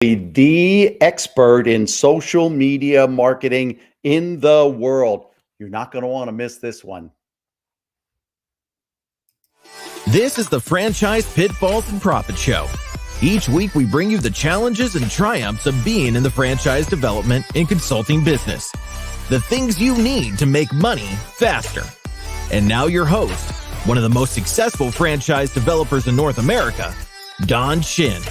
The expert in social media marketing in the world. You're not going to want to miss this one. This is the Franchise Pitfalls and Profit Show. Each week, we bring you the challenges and triumphs of being in the franchise development and consulting business. The things you need to make money faster. And now your host, one of the most successful franchise developers in North America, Don Shin.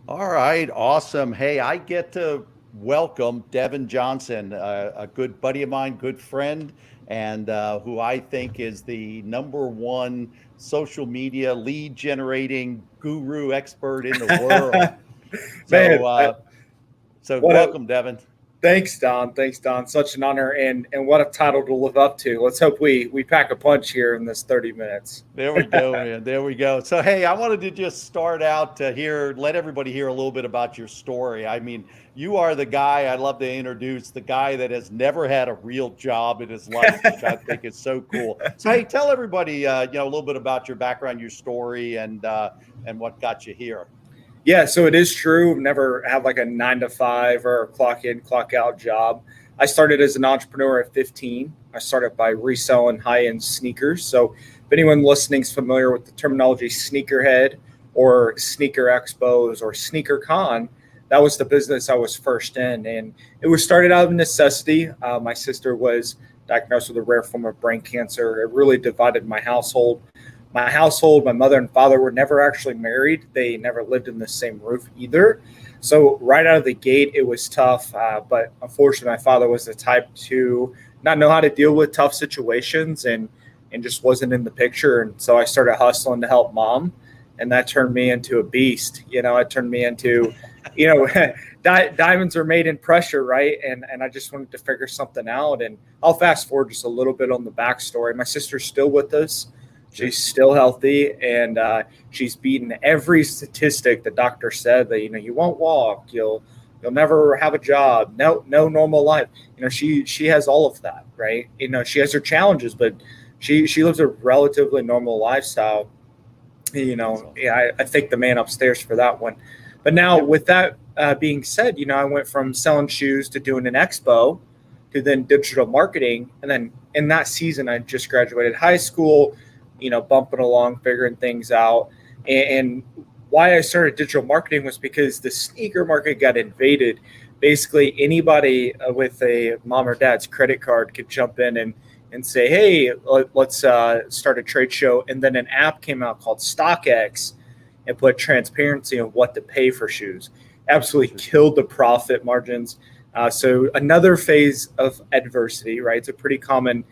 All right, awesome. Hey, I get to welcome Devin Johnson, a good buddy of mine, good friend, and who I think is the #1 social media lead generating guru expert in the world. So welcome, Devin. Thanks, Don. Such an honor, and what a title to live up to. Let's hope we pack a punch here in this 30 minutes. There we go, man. There we go. So, hey, I wanted to just start out here, let everybody hear a little bit about your story. I mean, you are the guy I'd love to introduce, the guy that has never had a real job in his life, which I think is so cool. So, hey, tell everybody, a little bit about your background, your story, and what got you here. Yeah, so it is true. Never had like a 9-to-5 or a clock in, clock out job. I started as an entrepreneur at 15. I started by reselling high-end sneakers. So if anyone listening is familiar with the terminology sneakerhead or sneaker expos or sneaker con, that was the business I was first in. And it was started out of necessity. My sister was diagnosed with a rare form of brain cancer. It really divided my household. My mother and father were never actually married. They never lived in the same roof either. So right out of the gate, it was tough. But unfortunately, my father was the type to not know how to deal with tough situations and just wasn't in the picture. And so I started hustling to help mom. And that turned me into a beast. It turned me into, diamonds are made in pressure, right? And I just wanted to figure something out. And I'll fast forward just a little bit on the backstory. My sister's still with us. She's still healthy, and she's beaten every statistic the doctor said that, you won't walk, you'll never have a job, no normal life. She has all of that, right? She has her challenges, but she lives a relatively normal lifestyle. I thank the man upstairs for that one. But now with that being said, I went from selling shoes to doing an expo to then digital marketing. And then in that season, I just graduated high school, bumping along, figuring things out. And why I started digital marketing was because the sneaker market got invaded. Basically, anybody with a mom or dad's credit card could jump in and say, hey, let's start a trade show. And then an app came out called StockX and put transparency on what to pay for shoes. Absolutely killed the profit margins. So another phase of adversity, right? It's a pretty common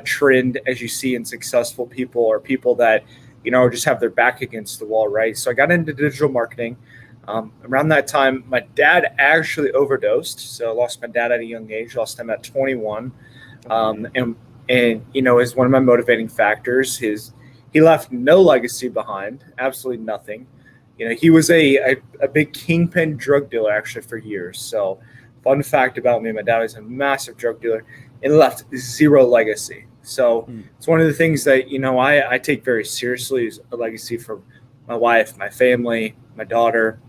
trend as you see in successful people or people that, just have their back against the wall, right? So I got into digital marketing. Around that time, my dad actually overdosed. So I lost my dad at a young age, lost him at 21. And is one of my motivating factors. He left no legacy behind, absolutely nothing. He was a big kingpin drug dealer actually for years. So fun fact about me, my dad was a massive drug dealer and left zero legacy. So it's one of the things that, I take very seriously is a legacy for my wife, my family, my daughter.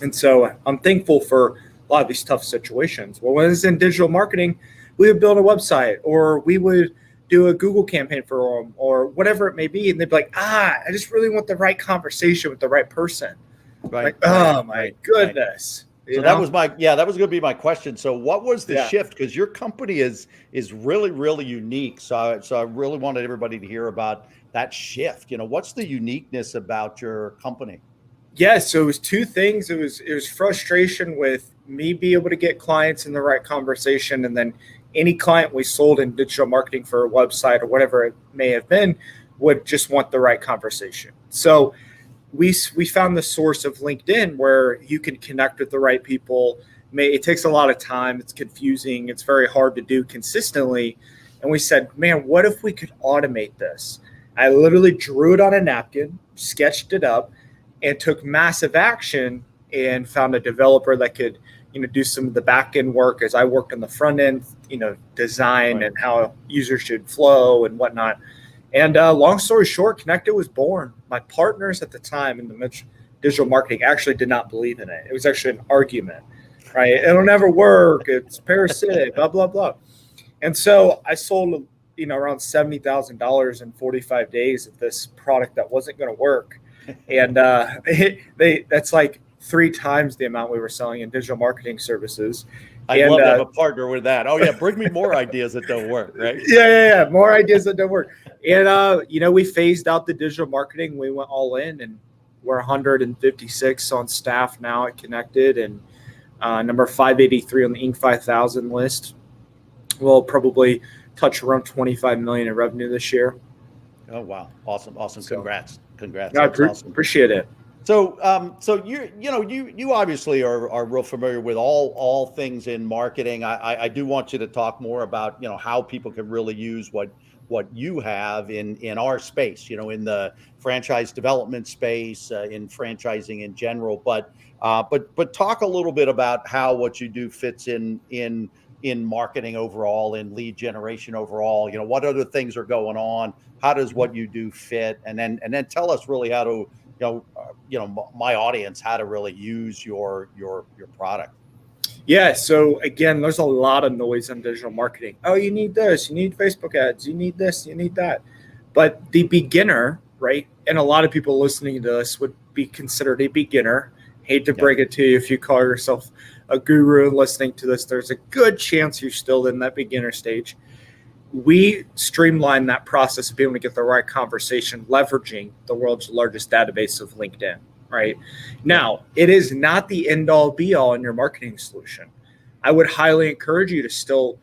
And so I'm thankful for a lot of these tough situations. Well, when I was in digital marketing, we would build a website or we would do a Google campaign for them or whatever it may be. And they'd be like, I just really want the right conversation with the right person. Right. My goodness. So that was that was going to be my question. So what was the shift? Because your company is really, really unique. So I really wanted everybody to hear about that shift. What's the uniqueness about your company? Yeah, so it was two things. It was frustration with me being able to get clients in the right conversation, and then any client we sold in digital marketing for a website or whatever it may have been would just want the right conversation. So we found the source of LinkedIn where you can connect with the right people. It takes a lot of time. It's confusing. It's very hard to do consistently. And we said, man, what if we could automate this? I literally drew it on a napkin, sketched it up, and took massive action and found a developer that could, do some of the back end work as I worked on the front end, design and how users should flow and whatnot. And long story short, Kennected was born. My partners at the time in the digital marketing actually did not believe in it. It was actually an argument, right? It'll never work. It's parasitic, blah, blah, blah. And so I sold, around $70,000 in 45 days of this product that wasn't going to work. And that's like 3 times the amount we were selling in digital marketing services. I'd love to have a partner with that. Oh yeah, bring me more ideas that don't work, right? Yeah. More ideas that don't work. And we phased out the digital marketing. We went all in, and we're 156 on staff now at Kennected, and number 583 on the Inc. 5000 list. We'll probably touch around 25 million in revenue this year. Oh wow, awesome! Congrats. No, I appreciate it. So, you obviously are real familiar with all things in marketing. I do want you to talk more about how people can really use what you have in our space, in the franchise development space, in franchising in general. But talk a little bit about how what you do fits in marketing overall, in lead generation overall. What other things are going on? How does what you do fit? And then tell us really how to my audience, how to really use your product. Yeah. So again, there's a lot of noise in digital marketing. Oh, you need this, you need Facebook ads, you need this, you need that. But the beginner, right? And a lot of people listening to this would be considered a beginner. Hate to break it to you. If you call yourself a guru and listening to this, there's a good chance you're still in that beginner stage. We streamline that process of being able to get the right conversation, leveraging the world's largest database of LinkedIn, right? Now, it is not the end all be all in your marketing solution. I would highly encourage you to still,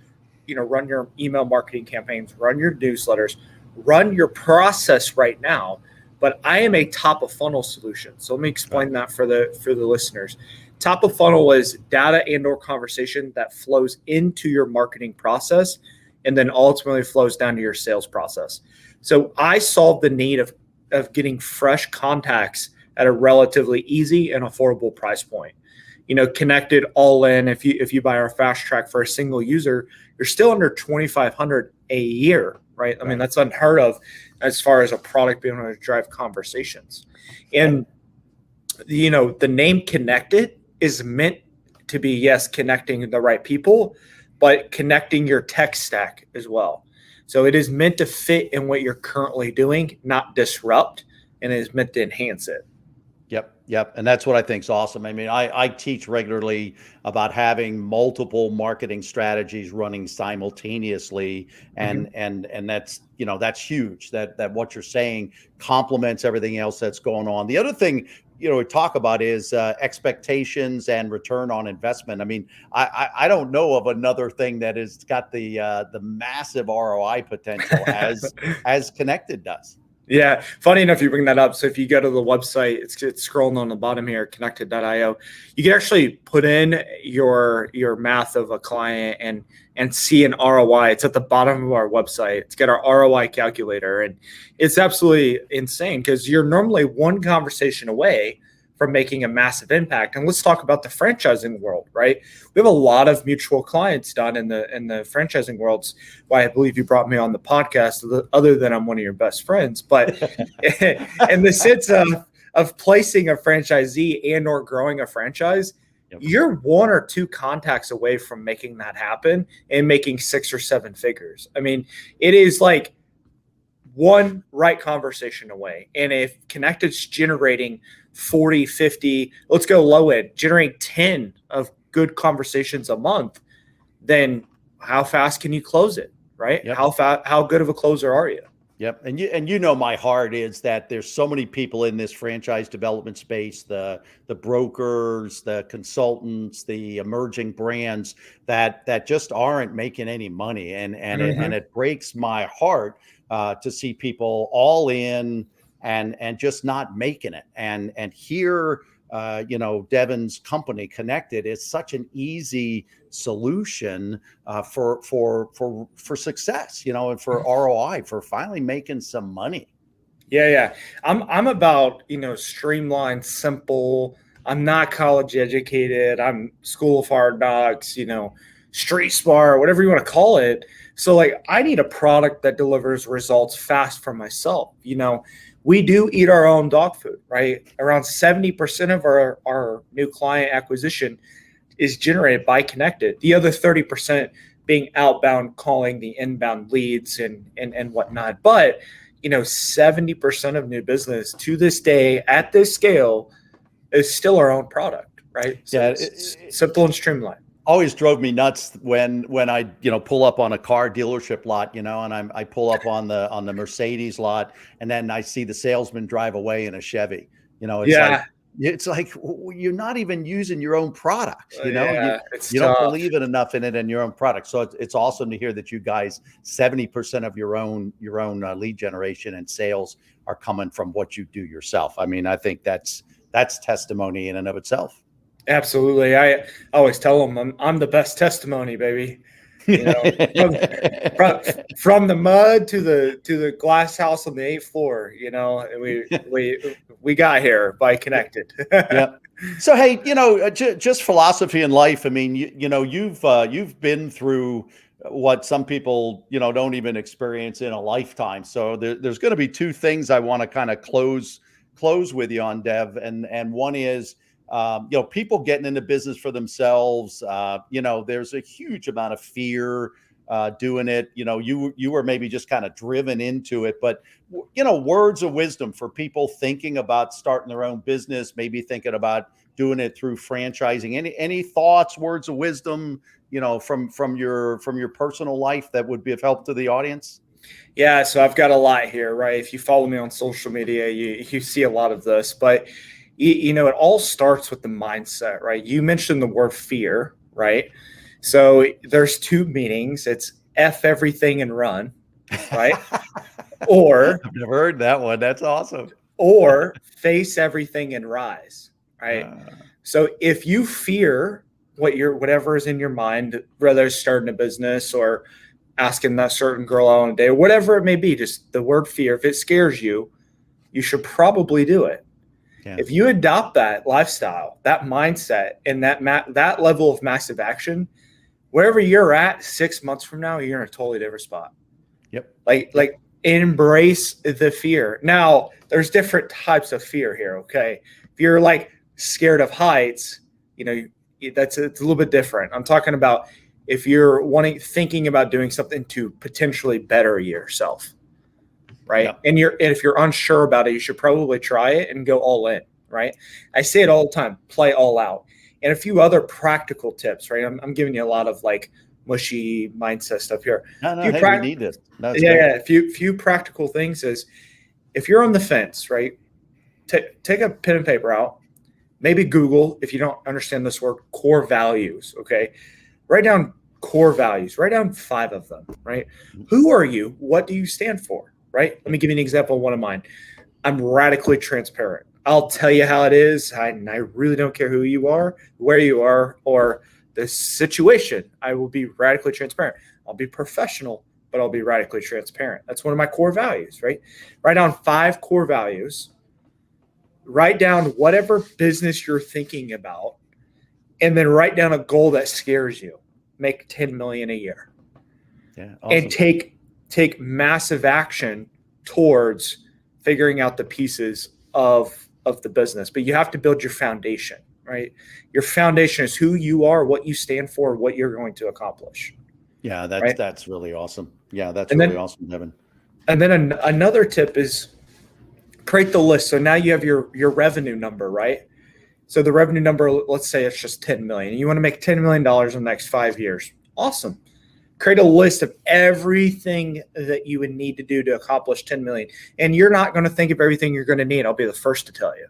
run your email marketing campaigns, run your newsletters, run your process right now. But I am a top of funnel solution. So let me explain that for the listeners. Top of funnel is data and or conversation that flows into your marketing process and then ultimately flows down to your sales process. So I solve the need of getting fresh contacts at a relatively easy and affordable price point. Kennected all in, if you buy our fast track for a single user, you're still under $2,500 a year, right? I mean, that's unheard of as far as a product being able to drive conversations. And the name Kennected is meant to be, yes, connecting the right people, but connecting your tech stack as well. So it is meant to fit in what you're currently doing, not disrupt, and it is meant to enhance it. Yep. And that's what I think is awesome. I mean, I teach regularly about having multiple marketing strategies running simultaneously. And that's, that's huge, that what you're saying complements everything else that's going on. The other thing, we talk about is expectations and return on investment. I mean, I don't know of another thing that has got the massive ROI potential as Kennected does. Yeah. Funny enough, you bring that up. So if you go to the website, it's scrolling on the bottom here, kennected.io. You can actually put in your math of a client and see an ROI. It's at the bottom of our website. It's got our ROI calculator, and it's absolutely insane because you're normally one conversation away from making a massive impact. And let's talk about the franchising world, right? We have a lot of mutual clients done in the franchising worlds. Why I believe you brought me on the podcast, other than I'm one of your best friends. But in the sense of placing a franchisee and or growing a franchise, you're 1 or 2 contacts away from making that happen and making 6 or 7 figures. I mean, it is like one right conversation away. And if Kennected's generating 40, 50, let's go low end, generating 10 of good conversations a month, then how fast can you close it, right? How good of a closer are you? Yep. And my heart is that there's so many people in this franchise development space, the brokers, the consultants, the emerging brands that just aren't making any money. And it breaks my heart to see people all in and just not making it. And here, Devin's company Kennected is such an easy solution for success, and for ROI, for finally making some money. Yeah. I'm about, streamlined, simple. I'm not college educated. I'm school of hard knocks, street smart, whatever you want to call it. So I need a product that delivers results fast for myself. we do eat our own dog food, right? Around 70% of our new client acquisition is generated by Kennected. The other 30% being outbound, calling the inbound leads and whatnot. But 70% of new business to this day at this scale is still our own product, right? So Yeah, it's simple and streamlined. Always drove me nuts when I pull up on a car dealership lot, and I pull up on the Mercedes lot, and then I see the salesman drive away in a Chevy. It's like you're not even using your own products. You don't believe it enough in it and your own product. So it's awesome to hear that you guys 70% of your own lead generation and sales are coming from what you do yourself. I mean, I think that's testimony in and of itself. Absolutely. I always tell them I'm the best testimony, baby. From the mud to the glass house on the 8th floor, we got here by Kennected. Yeah. So, hey, just philosophy in life. I mean, you've been through what some people, don't even experience in a lifetime. So there's going to be two things I want to kind of close with you on, Dev. And one is, people getting into business for themselves. There's a huge amount of fear doing it. You were maybe just kind of driven into it, but words of wisdom for people thinking about starting their own business, maybe thinking about doing it through franchising. Any thoughts, words of wisdom, from your personal life that would be of help to the audience? Yeah, so I've got a lot here, right? If you follow me on social media, you see a lot of this, but it all starts with the mindset, right? You mentioned the word fear, right? So there's two meanings. It's F everything and run, right? Or I've never heard that one. That's awesome. Or face everything and rise, right? So if you fear whatever is in your mind, whether it's starting a business or asking that certain girl out on a date, whatever it may be, just the word fear, if it scares you, you should probably do it. Yeah. If you adopt that lifestyle, that mindset, and that level of massive action, wherever you're at 6 months from now, you're in a totally different spot. Yep. Like embrace the fear. Now, there's different types of fear here, okay? If you're like scared of heights, it's a little bit different. I'm talking about if you're thinking about doing something to potentially better yourself. Right. Yeah. And if you're unsure about it, you should probably try it and go all in. Right. I say it all the time, play all out. And a few other practical tips, right? I'm giving you a lot of like mushy mindset stuff here. No, hey, we need this. Yeah. Few practical things is if you're on the fence, right? Take a pen and paper out, maybe Google, if you don't understand this word, core values. Okay. Write down core values, write down 5 of them, right? Who are you? What do you stand for? Right? Let me give you an example of one of mine. I'm radically transparent. I'll tell you how it is. And I really don't care who you are, where you are, or the situation. I will be radically transparent. I'll be professional, but I'll be radically transparent. That's one of my core values, right? Write down 5 core values. Write down whatever business you're thinking about, and then write down a goal that scares you. Make 10 million a year. Yeah, awesome. And take massive action towards figuring out the pieces of the business. But you have to build your foundation, right? Your foundation is who you are, what you stand for, what you're going to accomplish. Yeah, that's really awesome. Yeah, that's really awesome, Devin. And then another tip is create the list. So now you have your revenue number, right? So the revenue number, let's say it's just 10 million. You want to make $10 million in the next 5 years. Awesome. Create a list of everything that you would need to do to accomplish 10 million. And you're not going to think of everything you're going to need. I'll be the first to tell you.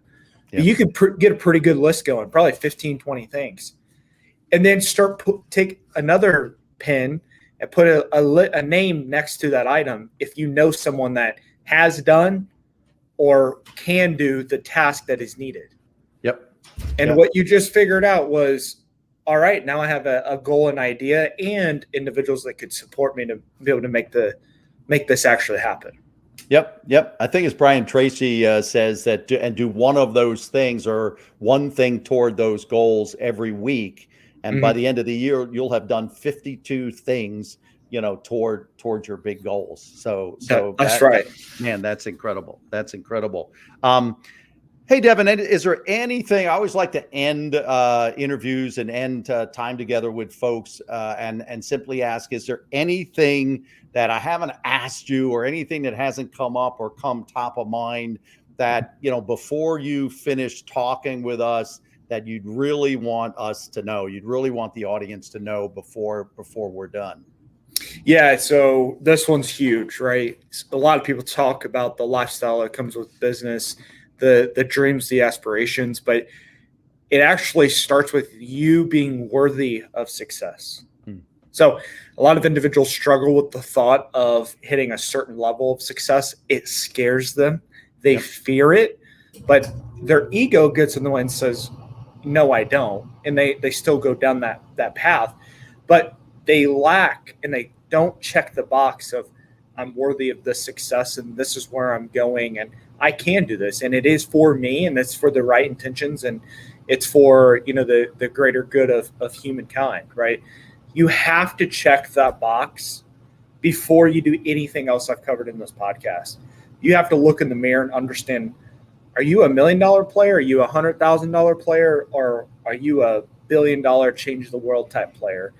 Yeah. You could get a pretty good list going, probably 15, 20 things. And then take another pen and put a name next to that item if you know someone that has done or can do the task that is needed. Yep. And what you just figured out was, all right, now I have a goal and idea and individuals that could support me to be able to make this actually happen. Yep. I think as Brian Tracy says that do one of those things or one thing toward those goals every week. And by the end of the year, you'll have done 52 things towards your big goals. So That's right. Man, that's incredible. That's incredible. Hey, Devin, is there anything? I always like to end interviews and end time together with folks and simply ask, is there anything that I haven't asked you or anything that hasn't come up or come top of mind that, before you finish talking with us, that you'd really want us to know, you'd really want the audience to know before we're done? Yeah, so this one's huge, right? A lot of people talk about the lifestyle that comes with business, the dreams, the aspirations, but it actually starts with you being worthy of success. So a lot of individuals struggle with the thought of hitting a certain level of success. It scares them. They fear it, but their ego gets in the way and says, no, I don't. And they still go down that path, but they lack and they don't check the box of, I'm worthy of this success and this is where I'm going and I can do this. And it is for me and it's for the right intentions and it's for, the greater good of humankind, right? You have to check that box before you do anything else I've covered in this podcast. You have to look in the mirror and understand, are you $1 million player? Are you a $100,000 player? Or are you a $1 billion change the world type player?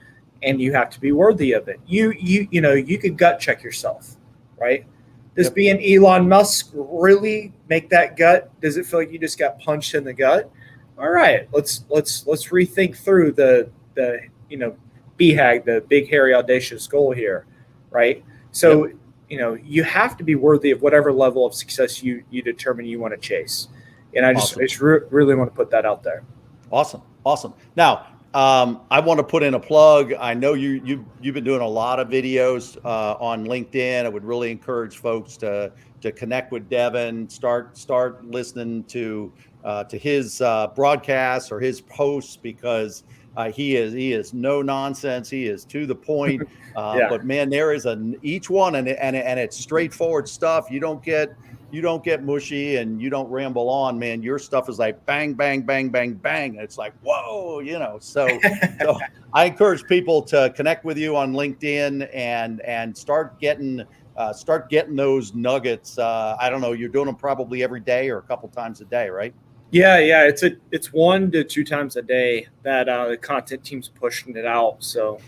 And you have to be worthy of it. You could gut check yourself, right? Does being Elon Musk really make that gut? Does it feel like you just got punched in the gut? All right, let's rethink through the BHAG, the big hairy audacious goal here, right? So you have to be worthy of whatever level of success you determine you want to chase. And I just really want to put that out there. Awesome. Now, I want to put in a plug. I know you've been doing a lot of videos on LinkedIn. I would really encourage folks to connect with Devin, start listening to his broadcasts or his posts, because he is no nonsense. He is to the point. But man, there is each one and it's straightforward stuff. You don't get mushy and you don't ramble on, man. Your stuff is like bang, bang, bang, bang, bang. It's like, whoa, So I encourage people to connect with you on LinkedIn and start getting those nuggets. I don't know, you're doing them probably every day or a couple times a day, right? Yeah. It's 1 to 2 times a day that the content team's pushing it out. So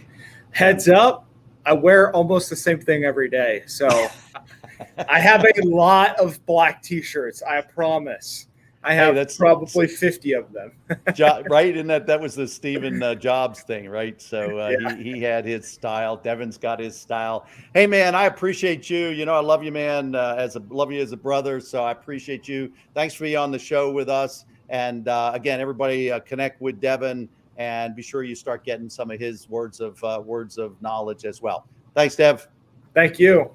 heads up, I wear almost the same thing every day. So I have a lot of black T-shirts. I promise. I have probably 50 of them. Right? And that was the Stephen Jobs thing, right? So he had his style. Devin's got his style. Hey, man, I appreciate you. I love you, man. Love you as a brother. So I appreciate you. Thanks for being on the show with us. And again, everybody connect with Devin and be sure you start getting some of his words of knowledge as well. Thanks, Dev. Thank you.